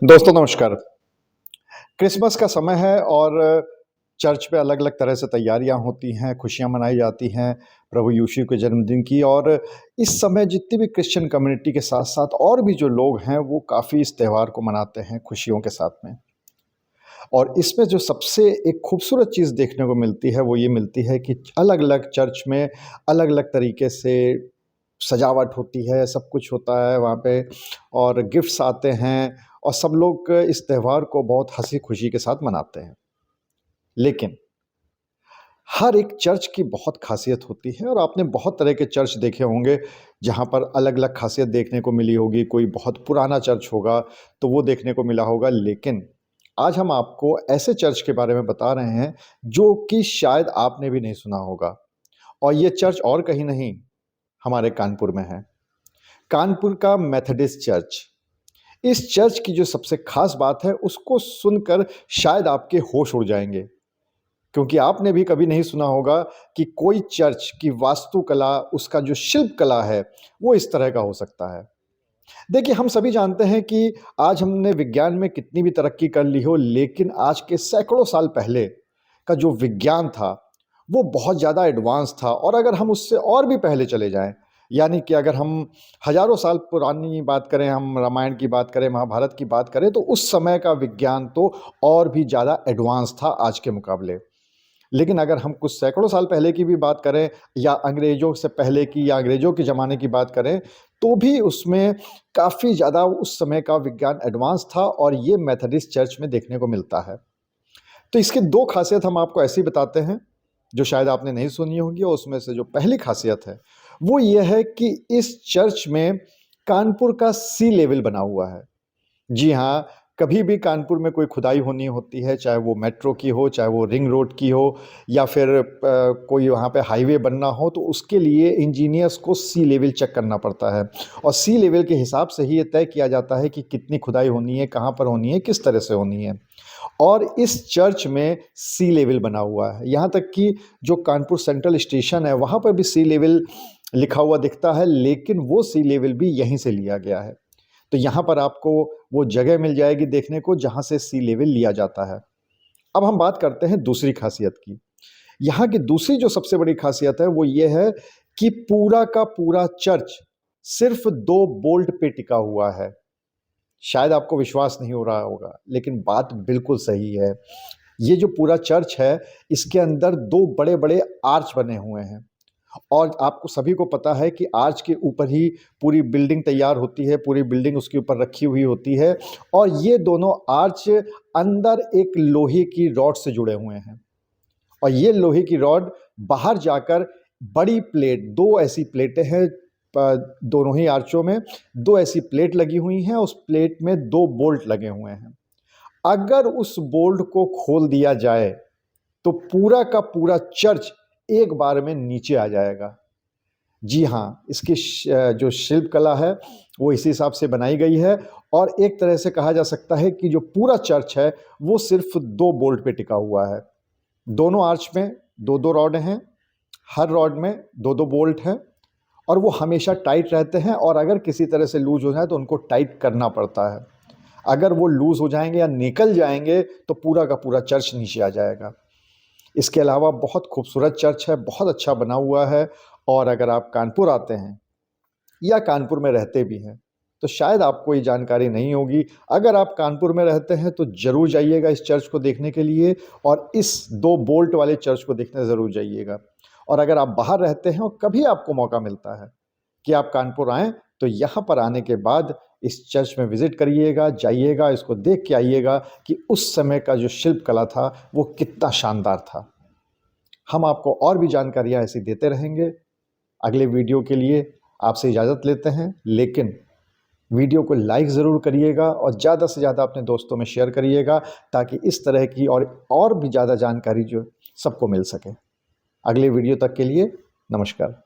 दोस्तों नमस्कार। क्रिसमस का समय है और चर्च पे अलग-अलग तरह से तैयारियां होती हैं, खुशियां मनाई जाती हैं प्रभु यीशु के जन्मदिन की। और इस समय जितनी भी क्रिश्चियन कम्युनिटी के साथ-साथ और भी जो लोग हैं वो काफ़ी इस त्यौहार को मनाते हैं खुशियों के साथ में। और इसमें जो सबसे एक खूबसूरत चीज़ देखने को मिलती है वो ये मिलती है कि अलग-अलग चर्च में अलग-अलग तरीके से सजावट होती है, सब कुछ होता है वहाँ पे और गिफ्ट्स आते हैं और सब लोग इस त्यौहार को बहुत हँसी-खुशी के साथ मनाते हैं। लेकिन हर एक चर्च की बहुत ख़ासियत होती है और आपने बहुत तरह के चर्च देखे होंगे, जहाँ पर अलग-अलग ख़ासियत देखने को मिली होगी। कोई बहुत पुराना चर्च होगा, तो वो देखने को मिला होगा। लेकिन आज हम आपको ऐसे चर्च के बारे में बता रहे हैं, जो कि शायद आपने भी नहीं सुना होगा और ये चर्च और कहीं नहीं, हमारे कानपुर में है। कानपुर का मेथोडिस्ट चर्च। इस चर्च की जो सबसे ख़ास बात है, उसको सुनकर शायद आपके होश उड़ जाएँगे। क्योंकि आपने भी कभी नहीं सुना होगा कि कोई चर्च की वास्तुकला, उसका जो शिल्प कला है, वो इस तरह का हो सकता है। देखिए, हम सभी जानते हैं कि आज हमने विज्ञान में कितनी भी तरक्की कर ली हो, लेकिन आज के सैकड़ों साल पहले का जो विज्ञान था, वो बहुत ज़्यादा एडवांस था। और अगर हम उससे और भी पहले चले जाएँ, यानी कि अगर हम हज़ारों साल पुरानी बात करें, हम रामायण की बात करें, महाभारत की बात करें, तो उस समय का विज्ञान तो और भी ज़्यादा एडवांस था आज के मुकाबले। लेकिन अगर हम कुछ सैकड़ों साल पहले की भी बात करें या अंग्रेज़ों से पहले की या अंग्रेज़ों के ज़माने की बात करें, तो भी उसमें काफ़ी ज़्यादा उस समय का विज्ञान एडवांस था और ये मेथोडिस्ट चर्च में देखने को मिलता है। तो इसकी 2 ख़ासियत हम आपको ऐसी बताते हैं, जो शायद आपने नहीं सुनी होंगी। और उसमें से जो पहली ख़ासियत है, वो ये है कि इस चर्च में कानपुर का सी लेवल बना हुआ है। जी हाँ, कभी भी कानपुर में कोई खुदाई होनी होती है, चाहे वो मेट्रो की हो, चाहे वो रिंग रोड की हो या फिर कोई वहाँ पे हाईवे बनना हो, तो उसके लिए इंजीनियर्स को सी लेवल चेक करना पड़ता है। और सी लेवल के हिसाब से ही ये तय किया जाता है कि कितनी खुदाई होनी है, कहाँ पर होनी है, किस तरह से होनी है। और इस चर्च में सी लेवल बना हुआ है। यहाँ तक कि जो कानपुर सेंट्रल स्टेशन है, वहाँ पर भी सी लेवल लिखा हुआ दिखता है, लेकिन वो सी लेवल भी यहीं से लिया गया है। तो यहाँ पर आपको वो जगह मिल जाएगी देखने को जहाँ से सी लेवल लिया जाता है। अब हम बात करते हैं दूसरी ख़ासियत की। यहाँ की दूसरी जो सबसे बड़ी ख़ासियत है वो ये है कि पूरा का पूरा चर्च सिर्फ़ 2 बोल्ट पे टिका हुआ है। शायद आपको विश्वास नहीं हो रहा होगा, लेकिन बात बिल्कुल सही है। ये जो पूरा चर्च है, इसके अंदर 2 बड़े-बड़े आर्च बने हुए हैं। और आपको सभी को पता है कि आर्च के ऊपर ही पूरी बिल्डिंग तैयार होती है, पूरी बिल्डिंग उसके ऊपर रखी हुई होती है। और ये दोनों आर्च अंदर एक लोहे की रॉड से जुड़े हुए हैं और ये लोहे की रॉड बाहर जाकर बड़ी प्लेट, 2 ऐसी प्लेटें हैं दोनों ही आर्चों में 2 ऐसी प्लेट लगी हुई हैं, उस प्लेट में 2 बोल्ट लगे हुए हैं। अगर उस बोल्ट को खोल दिया जाए, तो पूरा का पूरा चर्च एक बार में नीचे आ जाएगा। जी हाँ, इसकी जो शिल्प कला है, वो इसी हिसाब से बनाई गई है। और एक तरह से कहा जा सकता है कि जो पूरा चर्च है, वो सिर्फ़ 2 बोल्ट पे टिका हुआ है। दोनों आर्च में 2-2 रॉड हैं, हर रॉड में 2-2 बोल्ट हैं और वो हमेशा टाइट रहते हैं। और अगर किसी तरह से लूज़ हो जाए, तो उनको टाइट करना पड़ता है। अगर वो लूज़ हो जाएँगे या निकल जाएँगे, तो पूरा का पूरा चर्च नीचे आ जाएगा। इसके अलावा बहुत खूबसूरत चर्च है, बहुत अच्छा बना हुआ है। और अगर आप कानपुर आते हैं या कानपुर में रहते भी हैं, तो शायद आपको ये जानकारी नहीं होगी। अगर आप कानपुर में रहते हैं, तो ज़रूर जाइएगा इस चर्च को देखने के लिए और इस 2 बोल्ट वाले चर्च को देखने ज़रूर जाइएगा। और अगर आप बाहर रहते हैं और कभी आपको मौका मिलता है कि आप कानपुर आएँ, तो यहाँ पर आने के बाद इस चर्च में विज़िट करिएगा, जाइएगा, इसको देख के आइएगा कि उस समय का जो शिल्प कला था, वो कितना शानदार था। हम आपको और भी जानकारियाँ ऐसी देते रहेंगे। अगले वीडियो के लिए आपसे इजाज़त लेते हैं, लेकिन वीडियो को लाइक ज़रूर करिएगा और ज़्यादा से ज़्यादा अपने दोस्तों में शेयर करिएगा, ताकि इस तरह की और भी ज़्यादा जानकारी जो सबको मिल सके। अगले वीडियो तक के लिए नमस्कार।